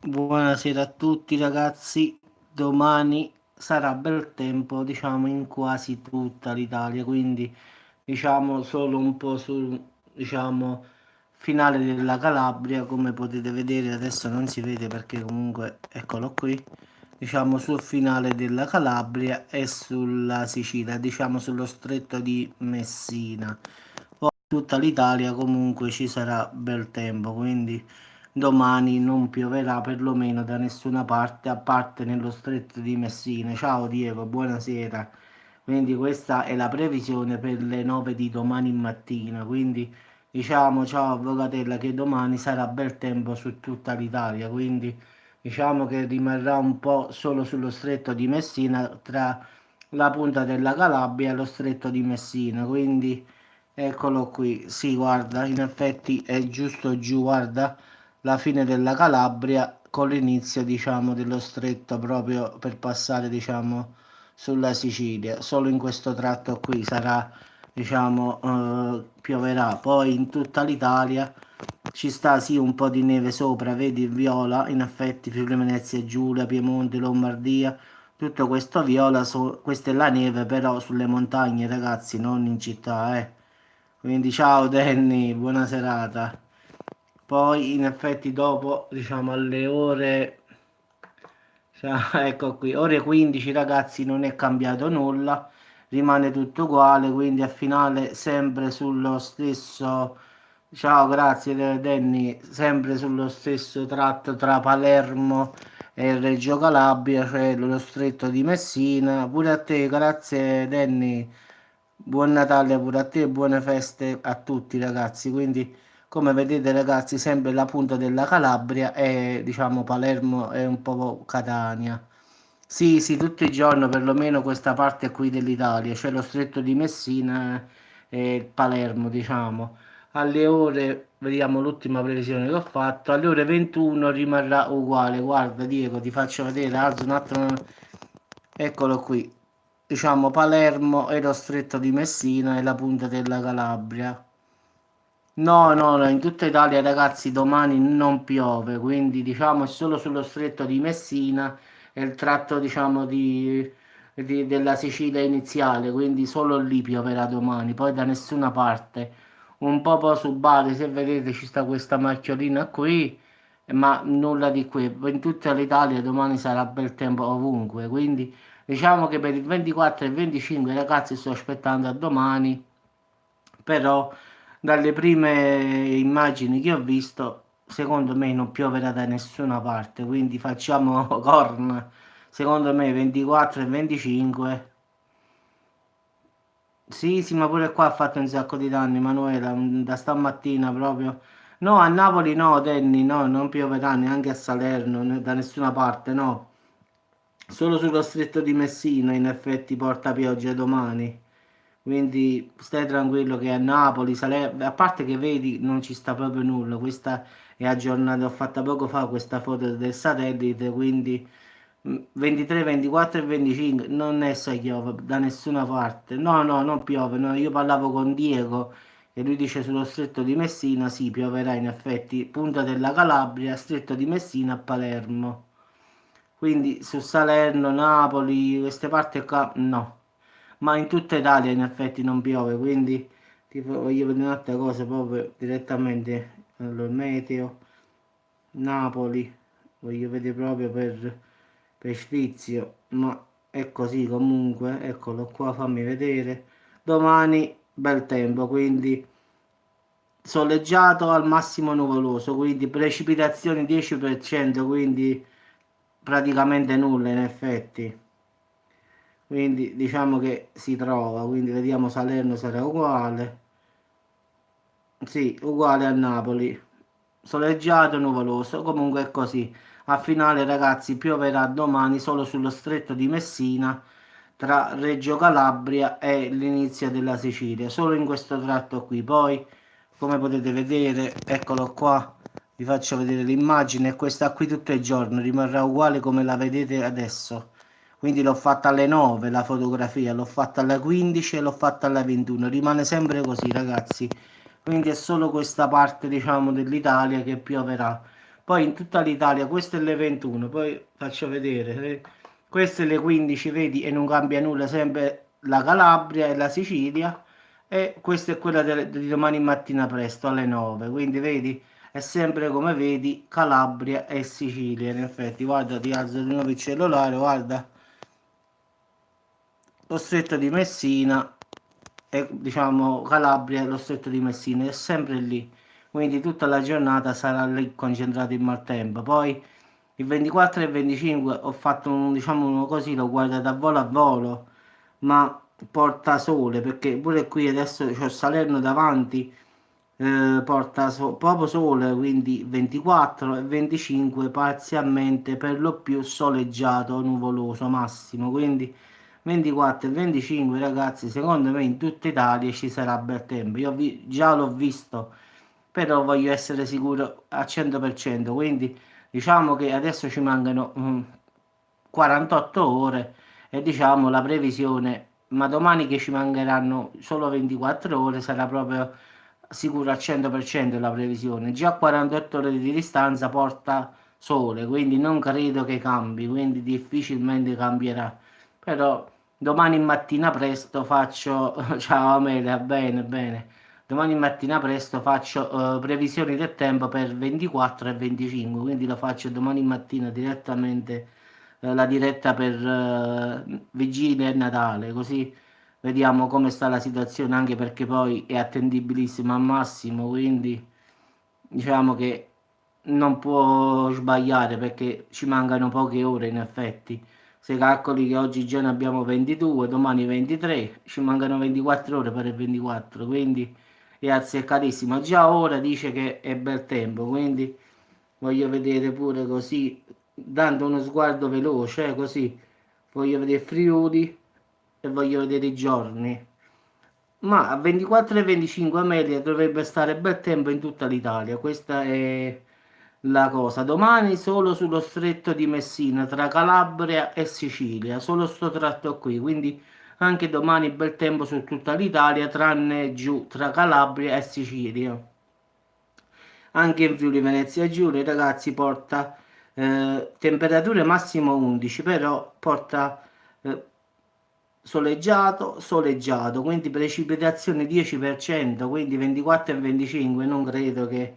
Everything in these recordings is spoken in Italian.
Buonasera a tutti ragazzi, domani sarà bel tempo, diciamo, in quasi tutta l'Italia, quindi diciamo solo un po' sul, diciamo, finale della Calabria, come potete vedere, adesso non si vede perché comunque eccolo qui, diciamo sul finale della Calabria e sulla Sicilia, diciamo sullo stretto di Messina. Poi tutta l'Italia comunque ci sarà bel tempo, quindi domani non pioverà perlomeno da nessuna parte, a parte nello stretto di Messina. Ciao Diego, buonasera. Quindi questa è la previsione per le 9 di domani mattina. Quindi diciamo ciao Avvocatella che domani sarà bel tempo su tutta l'Italia. Quindi diciamo che rimarrà un po' solo sullo stretto di Messina tra la punta della Calabria e lo stretto di Messina. Quindi eccolo qui. Sì, guarda, in effetti è giusto giù, guarda la fine della Calabria con l'inizio, diciamo, dello stretto proprio per passare, diciamo, sulla Sicilia. Solo in questo tratto qui sarà, diciamo, pioverà. Poi in tutta l'Italia ci sta sì un po' di neve sopra, vedi il viola, in effetti Friuli Venezia Giulia, Piemonte, Lombardia, tutto questo viola, questa è la neve però sulle montagne ragazzi, non in città, eh. Quindi ciao Danny, buona serata. Poi in effetti dopo, diciamo alle ore, ecco qui, ore 15 ragazzi non è cambiato nulla, rimane tutto uguale, quindi a finale sempre sullo stesso, ciao grazie Danny, sempre sullo stesso tratto tra Palermo e Reggio Calabria, cioè lo stretto di Messina. Pure a te, grazie Danny, buon Natale pure a te e buone feste a tutti ragazzi, quindi come vedete ragazzi, sempre la punta della Calabria e diciamo Palermo e un po' Catania. Sì, sì, tutti i giorni perlomeno questa parte qui dell'Italia, cioè lo stretto di Messina e Palermo, diciamo. Alle ore, vediamo l'ultima previsione che ho fatto, alle ore 21 rimarrà uguale. Guarda Diego, ti faccio vedere, alzo un attimo, eccolo qui. Diciamo Palermo e lo stretto di Messina e la punta della Calabria. No, no, no, in tutta Italia ragazzi domani non piove, quindi diciamo è solo sullo stretto di Messina e il tratto diciamo della Sicilia iniziale, quindi solo lì pioverà domani, poi da nessuna parte. Un po' su Bari, se vedete ci sta questa macchiolina qui, ma nulla di qui. In tutta l'Italia domani sarà bel tempo ovunque, quindi diciamo che per il 24 e il 25 ragazzi sto aspettando a domani, però dalle prime immagini che ho visto, secondo me non pioverà da nessuna parte, quindi facciamo corna. Secondo me 24 e 25. Sì, sì, ma pure qua ha fatto un sacco di danni, Manuela, da stamattina proprio. No, a Napoli no, Danny, no, non pioverà neanche a Salerno, da nessuna parte, no. Solo sullo stretto di Messina in effetti porta pioggia domani. Quindi stai tranquillo che a Napoli, a parte che vedi non ci sta proprio nulla, questa è aggiornata, ho fatta poco fa questa foto del satellite, quindi 23, 24 e 25 non è se piove da nessuna parte. No, no, non piove, no, io parlavo con Diego e lui dice sullo stretto di Messina, sì, pioverà in effetti, punta della Calabria, stretto di Messina a Palermo. Quindi su Salerno, Napoli, queste parti qua no, ma in tutta Italia in effetti non piove, quindi voglio vedere un'altra cosa proprio direttamente allora, meteo, Napoli, voglio vedere proprio per sfizio, ma è così comunque, eccolo qua, fammi vedere. Domani bel tempo, quindi soleggiato al massimo nuvoloso, quindi precipitazioni 10%, quindi praticamente nulla in effetti. Quindi diciamo che si trova, quindi vediamo Salerno sarà uguale. Sì, uguale a Napoli. Soleggiato, nuvoloso. Comunque è così. A finale, ragazzi, pioverà domani solo sullo stretto di Messina, tra Reggio Calabria e l'inizio della Sicilia. Solo in questo tratto qui. Poi, come potete vedere, eccolo qua. Vi faccio vedere l'immagine. Questa qui tutto il giorno rimarrà uguale come la vedete adesso. Quindi l'ho fatta alle 9 la fotografia, l'ho fatta alle 15 e l'ho fatta alle 21. Rimane sempre così, ragazzi. Quindi è solo questa parte, diciamo, dell'Italia che pioverà. Poi in tutta l'Italia, queste è le 21, poi faccio vedere, queste le 15, vedi, e non cambia nulla, sempre la Calabria e la Sicilia, e questa è quella di domani mattina presto alle 9, quindi vedi, è sempre come vedi Calabria e Sicilia, in effetti, guarda, ti alzo di nuovo il cellulare, guarda, lo stretto di Messina e diciamo Calabria e lo stretto di Messina è sempre lì, quindi tutta la giornata sarà lì concentrato in maltempo. Poi il 24 e il 25 ho fatto un, diciamo uno così, l'ho guardato a volo, ma porta sole perché pure qui adesso c'ho Salerno davanti, porta proprio sole, quindi 24 e 25 parzialmente per lo più soleggiato, nuvoloso massimo, quindi 24 e 25 ragazzi, secondo me in tutta Italia ci sarà bel tempo. Io già l'ho visto, però voglio essere sicuro al 100%, quindi diciamo che adesso ci mancano 48 ore e diciamo la previsione, ma domani che ci mancheranno solo 24 ore sarà proprio sicuro al 100% la previsione. Già 48 ore di distanza porta sole, quindi non credo che cambi, quindi difficilmente cambierà. Però domani mattina presto faccio, ciao Amelia, bene, bene. Domani mattina presto faccio previsioni del tempo per 24 e 25, quindi lo faccio domani mattina direttamente, la diretta per Vigilia e Natale, così vediamo come sta la situazione, anche perché poi è attendibilissima al massimo, quindi diciamo che non può sbagliare perché ci mancano poche ore in effetti. Se calcoli che oggi già ne abbiamo 22, domani 23, ci mancano 24 ore per il 24, quindi è azzeccatissimo. Già ora dice che è bel tempo, quindi voglio vedere pure così, dando uno sguardo veloce, così voglio vedere Friuli e voglio vedere i giorni. Ma a 24 e 25 Amelia dovrebbe stare bel tempo in tutta l'Italia, questa è la cosa. Domani solo sullo stretto di Messina, tra Calabria e Sicilia, solo sto tratto qui, quindi anche domani bel tempo su tutta l'Italia, tranne giù tra Calabria e Sicilia. Anche in Friuli Venezia Giulia, ragazzi, porta temperature massimo 11, però porta eh, soleggiato, soleggiato, quindi precipitazione 10%, quindi 24 e 25 non credo che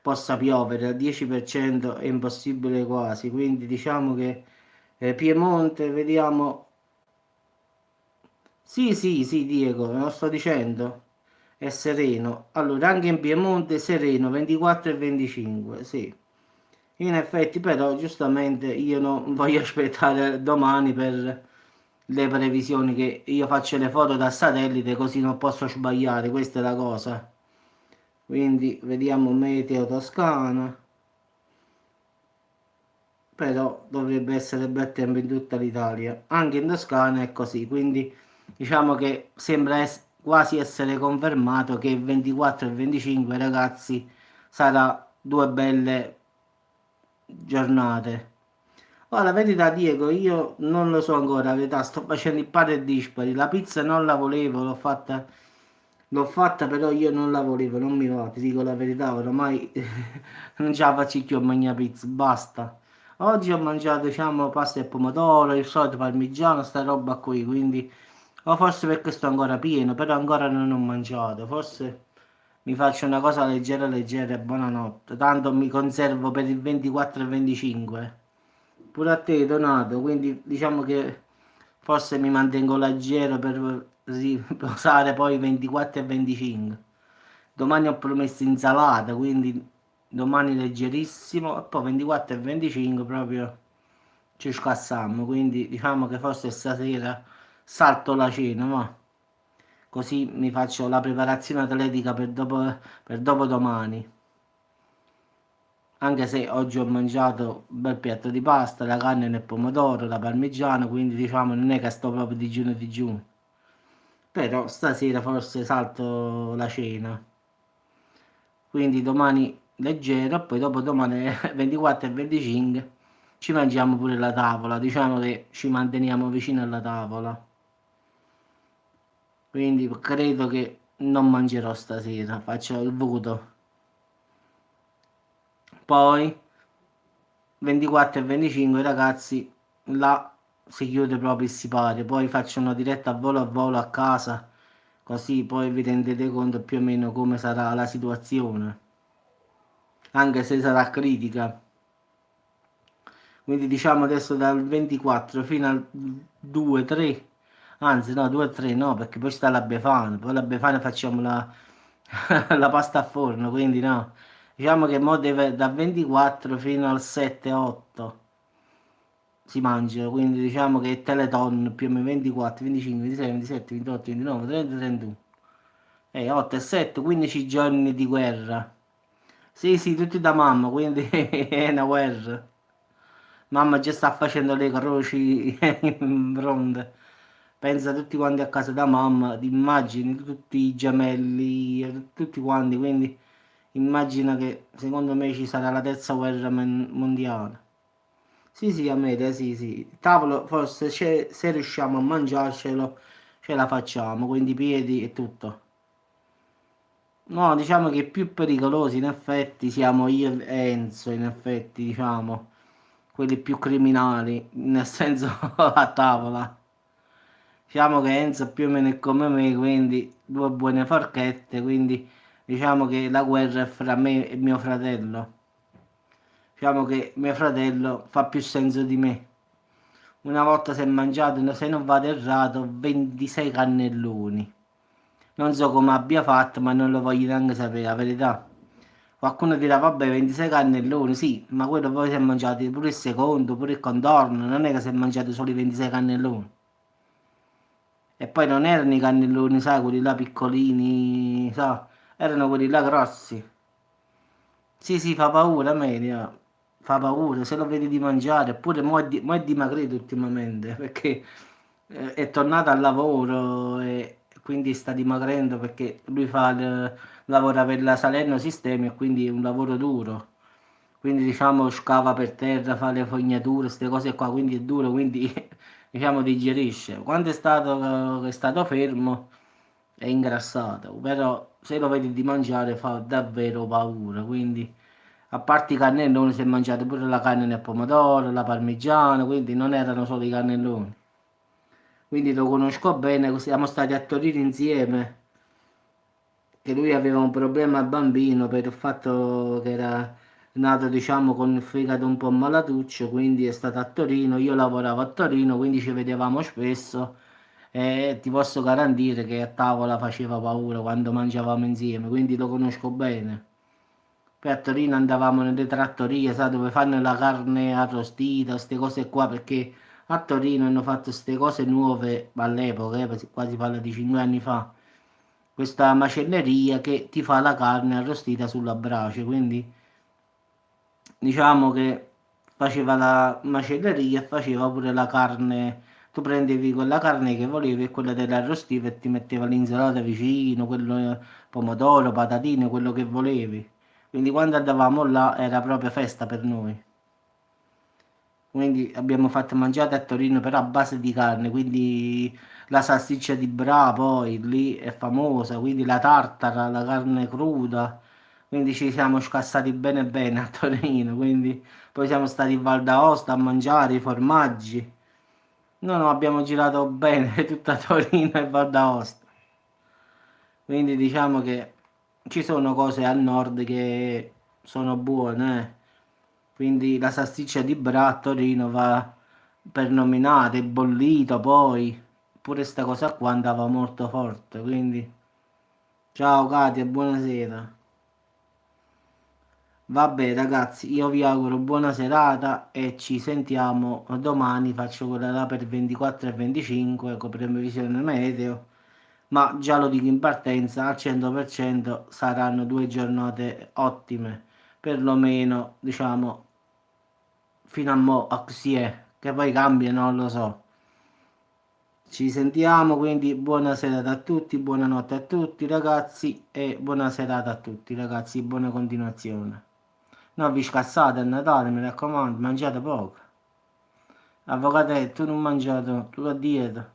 possa piovere, al 10% è impossibile quasi, quindi diciamo che Piemonte, vediamo, sì, sì, sì, Diego, lo sto dicendo, è sereno. Allora, anche in Piemonte sereno, 24 e 25, sì. In effetti, però, giustamente io non voglio aspettare domani per le previsioni che io faccio le foto da satellite, così non posso sbagliare, questa è la cosa. Quindi vediamo meteo Toscana, però dovrebbe essere bel tempo in tutta l'Italia. Anche in Toscana è così, quindi diciamo che sembra quasi essere confermato che il 24 e il 25, ragazzi, sarà due belle giornate. Ora, la verità, Diego, io non lo so ancora, la verità, sto facendo il pane e dispari. La pizza non la volevo, l'ho fatta, però io non la volevo, non mi va, ti dico la verità, ormai non ce la faccio più a mangiare pizza, basta. Oggi ho mangiato, diciamo, pasta e pomodoro, il solito parmigiano, sta roba qui, quindi, o forse perché sto ancora pieno, però ancora non ho mangiato, forse mi faccio una cosa leggera, leggera e buonanotte, tanto mi conservo per il 24 e 25. Pure a te, Donato, quindi diciamo che forse mi mantengo leggero per riposare poi 24 e 25. Domani ho promesso insalata, quindi domani leggerissimo, e poi 24 e 25 proprio ci scassiamo, quindi diciamo che forse stasera salto la cena, ma così mi faccio la preparazione atletica per dopodomani. Anche se oggi ho mangiato un bel piatto di pasta, la carne nel pomodoro, la parmigiana, quindi diciamo non è che sto proprio digiuno digiuno. Però stasera forse salto la cena. Quindi domani leggero, poi dopo domani 24 e 25 ci mangiamo pure la tavola. Diciamo che ci manteniamo vicino alla tavola. Quindi credo che non mangerò stasera, faccio il voto. Poi 24 e 25 ragazzi, là si chiude proprio il sipario, poi faccio una diretta a volo a casa, così poi vi rendete conto più o meno come sarà la situazione, anche se sarà critica. Quindi diciamo adesso dal 24 fino al 2-3, anzi no, 2-3 no, perché poi sta la Befana, poi la Befana facciamo la pasta a forno, quindi no. Diciamo che mo deve da 24 fino al 7-8 si mangia, quindi diciamo che è Teleton più o meno 24, 25, 26, 27, 28, 29, 30, 31. 8 e 7, 15 giorni di guerra. Sì, sì, tutti da mamma, quindi è una guerra. Mamma già sta facendo le croci in fronte. Pensa tutti quanti a casa da mamma, ti immagini tutti i gemelli, tutti quanti, quindi immagina che secondo me ci sarà la terza guerra mondiale. Sì, sì, a me, sì, sì. Il tavolo, forse se riusciamo a mangiarcelo, ce la facciamo, quindi i piedi e tutto. No, diciamo che più pericolosi in effetti siamo io e Enzo, in effetti, diciamo, quelli più criminali, nel senso a tavola. Diciamo che Enzo più o meno è come me, quindi due buone forchette, quindi diciamo che la guerra è fra me e mio fratello. Diciamo che mio fratello fa più senso di me. Una volta si è mangiato, se non vado errato, 26 cannelloni. Non so come abbia fatto, ma non lo voglio neanche sapere, la verità. Qualcuno dirà, vabbè, 26 cannelloni, sì, ma quello poi si è mangiato pure il secondo, pure il contorno, non è che si è mangiato solo i 26 cannelloni. E poi non erano i cannelloni, sai, quelli là piccolini, sa, erano quelli là grossi. Sì, sì, fa paura a me, fa paura, se lo vedi di mangiare, eppure mo è dimagrito ultimamente, perché è tornato al lavoro e quindi sta dimagrendo perché lui lavora per la Salerno Sistemi e quindi è un lavoro duro. Quindi diciamo scava per terra, fa le fognature, queste cose qua, quindi è duro, quindi diciamo digerisce. Quando è stato fermo è ingrassato, però se lo vedi di mangiare fa davvero paura, quindi a parte i cannelloni si è mangiato pure la carne nel pomodoro, la parmigiana, quindi non erano solo i cannelloni. Quindi lo conosco bene, siamo stati a Torino insieme, che lui aveva un problema bambino per il fatto che era nato, diciamo, con il fegato un po' malatuccio, quindi è stato a Torino, io lavoravo a Torino, quindi ci vedevamo spesso e ti posso garantire che a tavola faceva paura quando mangiavamo insieme, quindi lo conosco bene. Poi a Torino andavamo nelle trattorie, sai, dove fanno la carne arrostita, queste cose qua, perché a Torino hanno fatto queste cose nuove all'epoca, quasi parla di 5 anni fa, questa macelleria che ti fa la carne arrostita sulla brace, quindi diciamo che faceva la macelleria e faceva pure la carne, tu prendevi quella carne che volevi e quella dell'arrostivo e ti metteva l'insalata vicino, quello, pomodoro, patatine, quello che volevi. Quindi quando andavamo là era proprio festa per noi. Quindi abbiamo fatto mangiate a Torino però a base di carne, quindi la salsiccia di Bra poi lì è famosa, quindi la tartara, la carne cruda, quindi ci siamo scassati bene bene a Torino, quindi poi siamo stati in Val d'Aosta a mangiare i formaggi. No, no, abbiamo girato bene tutta Torino e Val d'Aosta. Quindi diciamo che ci sono cose al nord che sono buone, eh. Quindi la salsiccia di Bra a Torino va per nominate, bollito poi. Pure sta cosa qua andava molto forte, quindi ciao Katia, buonasera. Vabbè ragazzi, io vi auguro buona serata e ci sentiamo domani, faccio quella là per 24 e 25 con previsione meteo, ma già lo dico in partenza, al 100% saranno due giornate ottime, perlomeno diciamo fino a mo' a così è, che poi cambia, non lo so. Ci sentiamo, quindi buona serata a tutti, buonanotte a tutti ragazzi e buona serata a tutti ragazzi, buona continuazione. No, vi scassate a Natale, mi raccomando, mangiate poco. Avvocato, tu non mangiato, tu a dieta.